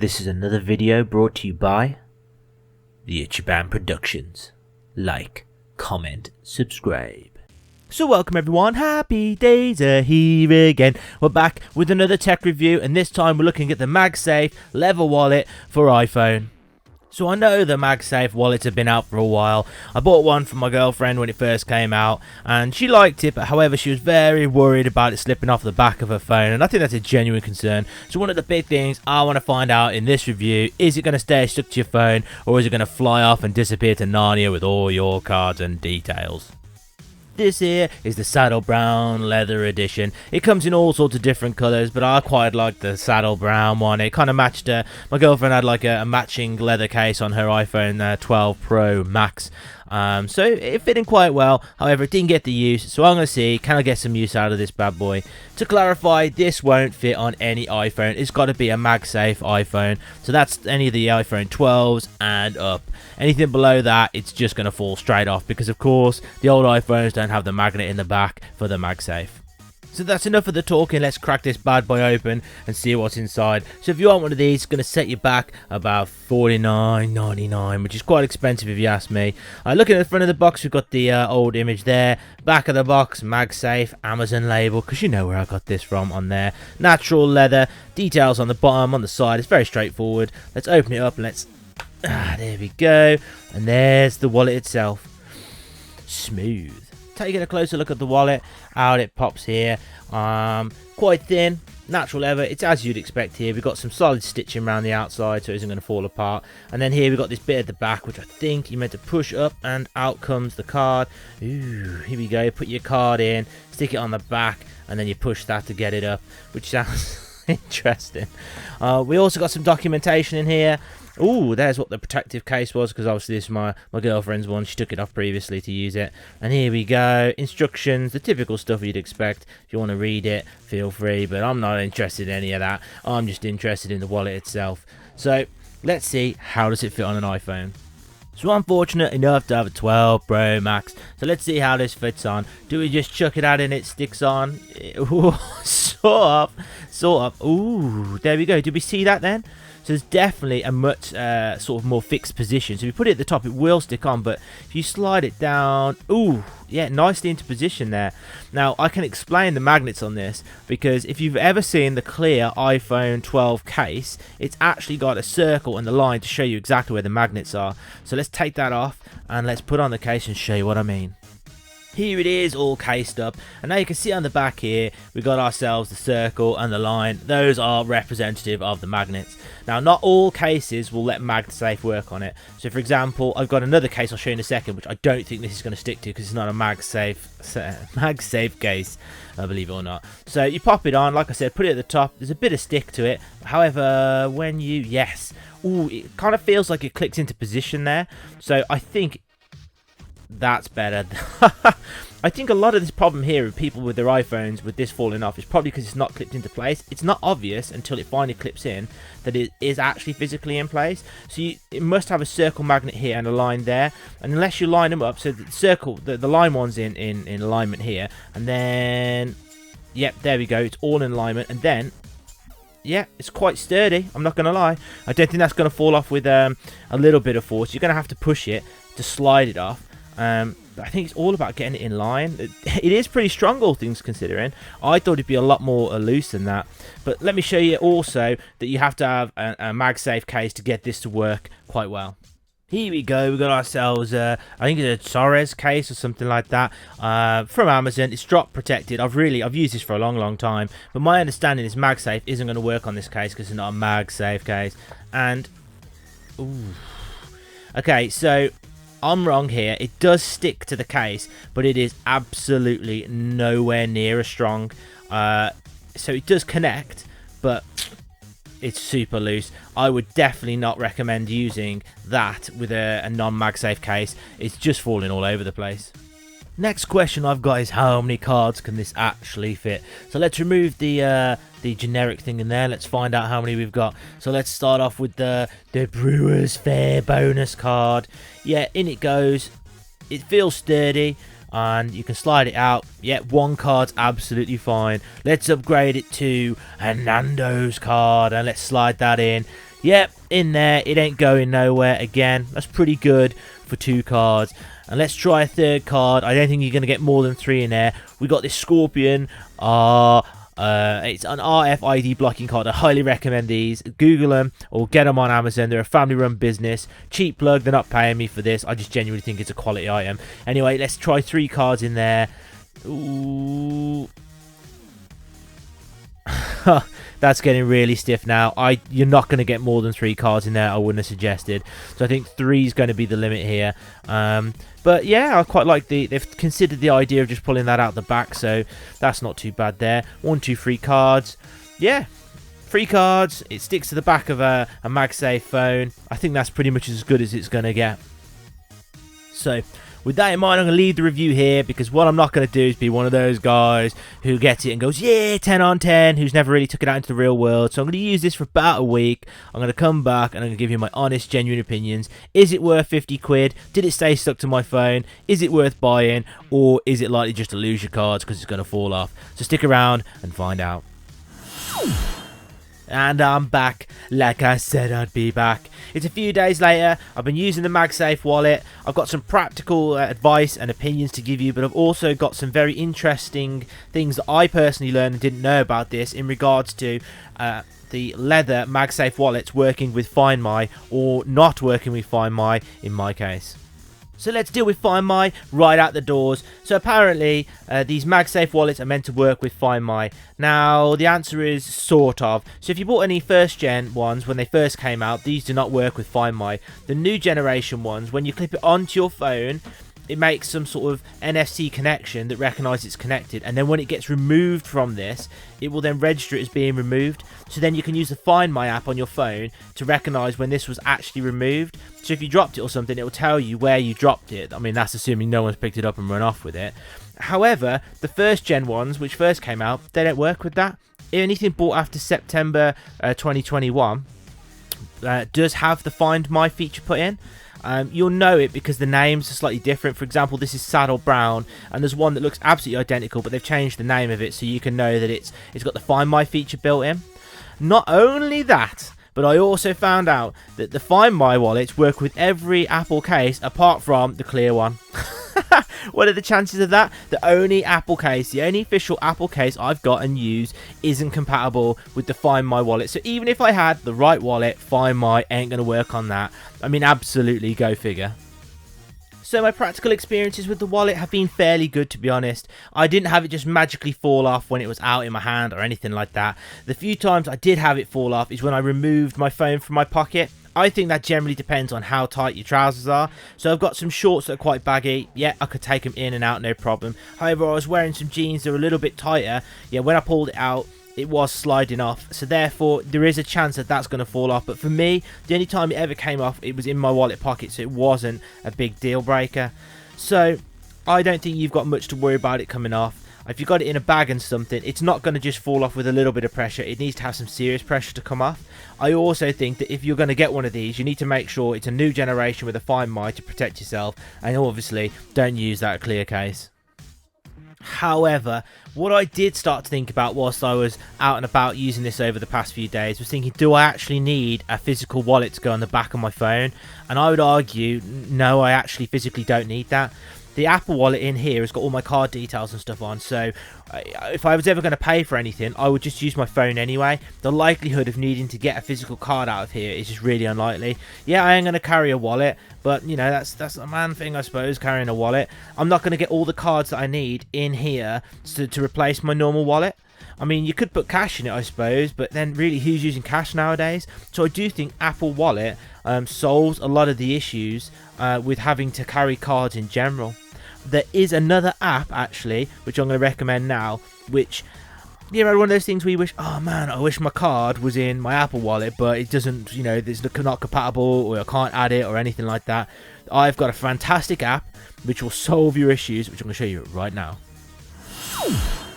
This is another video brought to you by the Ichiban Productions. Like, comment, subscribe. So welcome everyone, happy days are here again. We're back with another tech review, and this time we're looking at the MagSafe Leather Wallet for iPhone. So I know the MagSafe wallets have been out for a while. I bought one for my girlfriend when it first came out, and she liked it, but however she was very worried about it slipping off the back of her phone, and I think that's a genuine concern. So one of the big things I want to find out in this review, is it going to stay stuck to your phone, or is it going to fly off and disappear to Narnia with all your cards and details? This here is the saddle brown leather edition. It comes in all sorts of different colours, but I quite like the saddle brown one. It kind of matched, my girlfriend had like a matching leather case on her iPhone 12 Pro Max. So it fit in quite well. However, it didn't get the use, so I'm going to see, can I get some use out of this bad boy? To clarify, this won't fit on any iPhone. It's got to be a MagSafe iPhone. So that's any of the iPhone 12s and up. Anything below that, it's just going to fall straight off, because of course the old iPhones don't have the magnet in the back for the MagSafe. So that's enough of the talking. Let's crack this bad boy open and see what's inside. So if you want one of these, it's going to set you back about $49.99, which is quite expensive if you ask me. Looking at the front of the box, we've got the old image there. Back of the box, MagSafe, Amazon label, because you know where I got this from on there. Natural leather, details on the bottom, on the side. It's very straightforward. Let's open it up and let's... there we go. And there's the wallet itself. Smooth. Taking a closer look at the wallet, out it pops here. Quite thin, natural leather. It's as you'd expect here. We've got some solid stitching around the outside, so it isn't going to fall apart. And then here we've got this bit at the back, which I think you're meant to push up, and out comes the card. Ooh, here we go. Put your card in, stick it on the back, and then you push that to get it up, which sounds interesting. We also got some documentation in here. Ooh, there's what the protective case was, because obviously this is my girlfriend's one. She took it off previously to use it. And here we go. Instructions, the typical stuff you'd expect. If you want to read it, feel free, but I'm not interested in any of that. I'm just interested in the wallet itself. So, let's see, how does it fit on an iPhone? So I'm fortunate enough to have a 12 Pro Max. So let's see how this fits on. Do we just chuck it out and it sticks on? Ooh, sort of. Ooh, there we go. Did we see that then? So there's definitely a much sort of more fixed position. So if you put it at the top, it will stick on. But if you slide it down, ooh, yeah, nicely into position there. Now, I can explain the magnets on this, because if you've ever seen the clear iPhone 12 case, it's actually got a circle and the line to show you exactly where the magnets are. So let's take that off and let's put on the case and show you what I mean. Here it is, all cased up, and now you can see on the back here we got ourselves the circle and the line. Those are representative of the magnets. Now, not all cases will let MagSafe work on it. So for example, I've got another case I'll show you in a second, which I don't think this is going to stick to, because it's not a MagSafe case, believe it or not. So you pop it on, like I said, put it at the top. There's a bit of stick to it. However, when you, yes, ooh, it kind of feels like it clicks into position there. So I think that's better. I think a lot of this problem here with people with their iPhones with this falling off is probably because it's not clipped into place. It's not obvious until it finally clips in that it is actually physically in place. So it must have a circle magnet here and a line there, and unless you line them up, so the circle, the line one's in alignment here, and then yep, there we go, it's all in alignment, and then yeah, it's quite sturdy, I'm not gonna lie. I don't think that's gonna fall off with a little bit of force. You're gonna have to push it to slide it off. I think it's all about getting it in line. It is pretty strong, all things considering. I thought it'd be a lot more loose than that. But let me show you also that you have to have a MagSafe case to get this to work quite well. Here we go, we got ourselves, I think it's a Torres case or something like that, from Amazon. It's drop protected. I've used this for a long time, but my understanding is MagSafe isn't going to work on this case because it's not a MagSafe case. And, ooh, okay, so I'm wrong here. It does stick to the case, but it is absolutely nowhere near as strong. So it does connect, but it's super loose. I would definitely not recommend using that with a non-MagSafe case. It's just falling all over the place. Next question I've got is, how many cards can this actually fit? So let's remove the generic thing in there. Let's find out how many we've got. So let's start off with the Brewers Fair bonus card. Yeah, in it goes. It feels sturdy, and you can slide it out. Yeah, one card's absolutely fine. Let's upgrade it to a Nando's card, and let's slide that in. Yep, in there. It ain't going nowhere again. That's pretty good for 2 cards. And let's try a 3rd card. I don't think you're going to get more than 3 in there. We got this Scorpion. It's an RFID blocking card. I highly recommend these. Google them or get them on Amazon. They're a family-run business. Cheap plug. They're not paying me for this. I just genuinely think it's a quality item. Anyway, let's try 3 cards in there. Ooh. That's getting really stiff now. You're not going to get more than 3 cards in there. I wouldn't have suggested. So I think 3 is going to be the limit here. But yeah, I quite like they've considered the idea of just pulling that out the back. So that's not too bad there. 1, 2, 3 cards. Yeah, 3 cards. It sticks to the back of a MagSafe phone. I think that's pretty much as good as it's going to get. So with that in mind, I'm going to leave the review here, because what I'm not going to do is be one of those guys who gets it and goes, yeah, 10 on 10, who's never really took it out into the real world. So I'm going to use this for about a week. I'm going to come back and I'm going to give you my honest, genuine opinions. Is it worth 50 quid? Did it stay stuck to my phone? Is it worth buying? Or is it likely just to lose your cards because it's going to fall off? So stick around and find out. And I'm back, like I said I'd be back. It's a few days later. I've been using the MagSafe wallet. I've got some practical advice and opinions to give you, but I've also got some very interesting things that I personally learned and didn't know about this in regards to the leather MagSafe wallets working with Find My or not working with Find My in my case. So let's deal with Find My right out the doors. So apparently, these MagSafe wallets are meant to work with Find My. Now, the answer is sort of. So if you bought any first-gen ones when they first came out, these do not work with Find My. The new generation ones, when you clip it onto your phone, it makes some sort of NFC connection that recognises it's connected, and then when it gets removed from this, it will then register it as being removed. So then you can use the Find My app on your phone to recognise when this was actually removed. So if you dropped it or something, it will tell you where you dropped it. I mean, that's assuming no one's picked it up and run off with it. However, the first gen ones, which first came out, they don't work with that. Anything bought after September 2021 does have the Find My feature put in. You'll know it because the names are slightly different. For example, this is Saddle Brown, and there's one that looks absolutely identical, but they've changed the name of it so you can know that it's got the Find My feature built in. Not only that, but I also found out that the Find My wallets work with every Apple case apart from the clear one. What are the chances of that? The only Apple case, the only official Apple case I've got and used isn't compatible with the Find My wallet. So even if I had the right wallet, Find My ain't going to work on that. I mean, absolutely, go figure. So my practical experiences with the wallet have been fairly good, to be honest. I didn't have it just magically fall off when it was out in my hand or anything like that. The few times I did have it fall off is when I removed my phone from my pocket. I think that generally depends on how tight your trousers are. So I've got some shorts that are quite baggy. Yeah, I could take them in and out, no problem. However, I was wearing some jeans that were a little bit tighter. Yeah, when I pulled it out, it was sliding off. So therefore, there is a chance that that's going to fall off. But for me, the only time it ever came off, it was in my wallet pocket. So it wasn't a big deal breaker. So I don't think you've got much to worry about it coming off. If you've got it in a bag and something, it's not going to just fall off with a little bit of pressure. It needs to have some serious pressure to come off. I also think that if you're going to get one of these, you need to make sure it's a new generation with a Find My to protect yourself. And obviously, don't use that clear case. However, what I did start to think about whilst I was out and about using this over the past few days was thinking, do I actually need a physical wallet to go on the back of my phone? And I would argue, no, I actually physically don't need that. The Apple Wallet in here has got all my card details and stuff on, so if I was ever going to pay for anything, I would just use my phone anyway. The likelihood of needing to get a physical card out of here is just really unlikely. Yeah, I am going to carry a wallet, but, you know, that's a man thing, I suppose, carrying a wallet. I'm not going to get all the cards that I need in here to replace my normal wallet. I mean, you could put cash in it, I suppose, but then really, who's using cash nowadays? So I do think Apple Wallet solves a lot of the issues with having to carry cards in general. There is another app, actually, which I'm going to recommend now, which, you know, one of those things where you wish, oh man, I wish my card was in my Apple Wallet, but it doesn't, you know, it's not compatible, or I can't add it, or anything like that. I've got a fantastic app which will solve your issues, which I'm going to show you right now.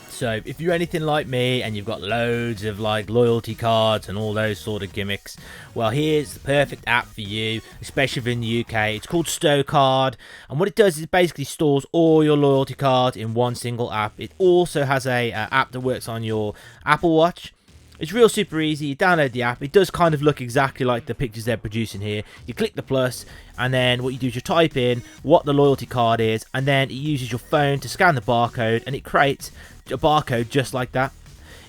So if you're anything like me and you've got loads of like loyalty cards and all those sort of gimmicks, well, here's the perfect app for you, especially if you're in the UK. It's called Stocard, and what it does is it basically stores all your loyalty cards in one single app. It also has a app that works on your Apple Watch. It's real super easy. You download the app. It does kind of look exactly like the pictures they're producing here. You click the plus, and then what you do is you type in what the loyalty card is, and then it uses your phone to scan the barcode, and it creates a barcode just like that.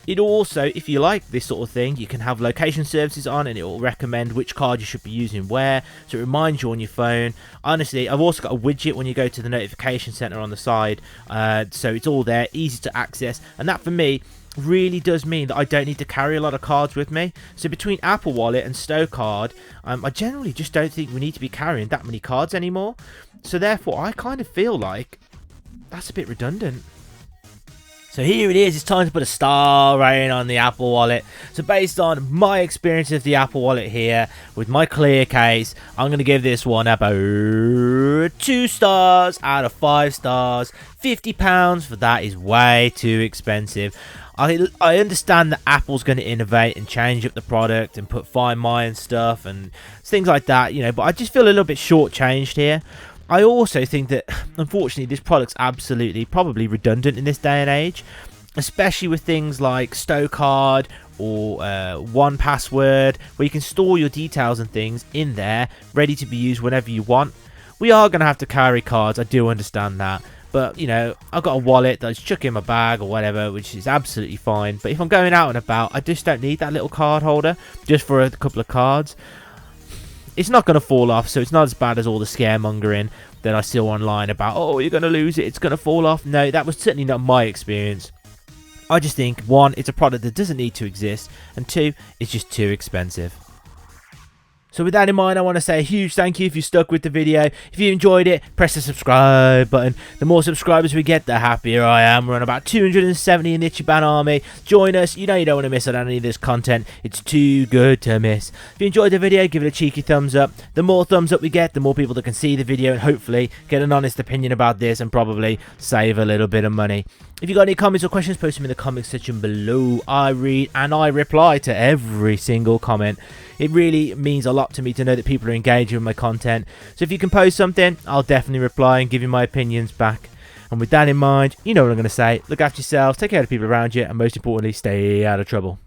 It also, if you like this sort of thing, you can have location services on, and it will recommend which card you should be using where, so it reminds you on your phone. Honestly, I've also got a widget when you go to the notification center on the side, so it's all there, easy to access, and that for me really does mean that I don't need to carry a lot of cards with me. So between Apple Wallet and Stocard, I generally just don't think we need to be carrying that many cards anymore. So therefore, I kind of feel like that's a bit redundant. So here it is, it's time to put a star rating on the Apple Wallet. So based on my experience of the Apple Wallet here, with my clear case, I'm going to give this one about 2 stars out of 5 stars. £50 for that is way too expensive. I understand that Apple's going to innovate and change up the product and put Find My and stuff and things like that, you know, but I just feel a little bit shortchanged here. I also think that, unfortunately, this product's absolutely probably redundant in this day and age, especially with things like Stocard or 1Password, where you can store your details and things in there, ready to be used whenever you want. We are going to have to carry cards, I do understand that, but, you know, I've got a wallet that's chuck in my bag or whatever, which is absolutely fine, but if I'm going out and about, I just don't need that little card holder, just for a couple of cards. It's not going to fall off, so it's not as bad as all the scaremongering that I see online about, oh, you're going to lose it, it's going to fall off. No, that was certainly not my experience. I just think, 1, it's a product that doesn't need to exist, and 2, it's just too expensive. So with that in mind, I want to say a huge thank you if you stuck with the video. If you enjoyed it, press the subscribe button. The more subscribers we get, the happier I am. We're on about 270 in the Ichiban army. Join us. You know you don't want to miss out on any of this content. It's too good to miss. If you enjoyed the video, give it a cheeky thumbs up. The more thumbs up we get, the more people that can see the video and hopefully get an honest opinion about this and probably save a little bit of money. If you got any comments or questions, post them in the comment section below. I read and I reply to every single comment. It really means a lot to me to know that people are engaging with my content. So if you can post something, I'll definitely reply and give you my opinions back. And with that in mind, you know what I'm going to say. Look after yourselves, take care of the people around you, and most importantly, stay out of trouble.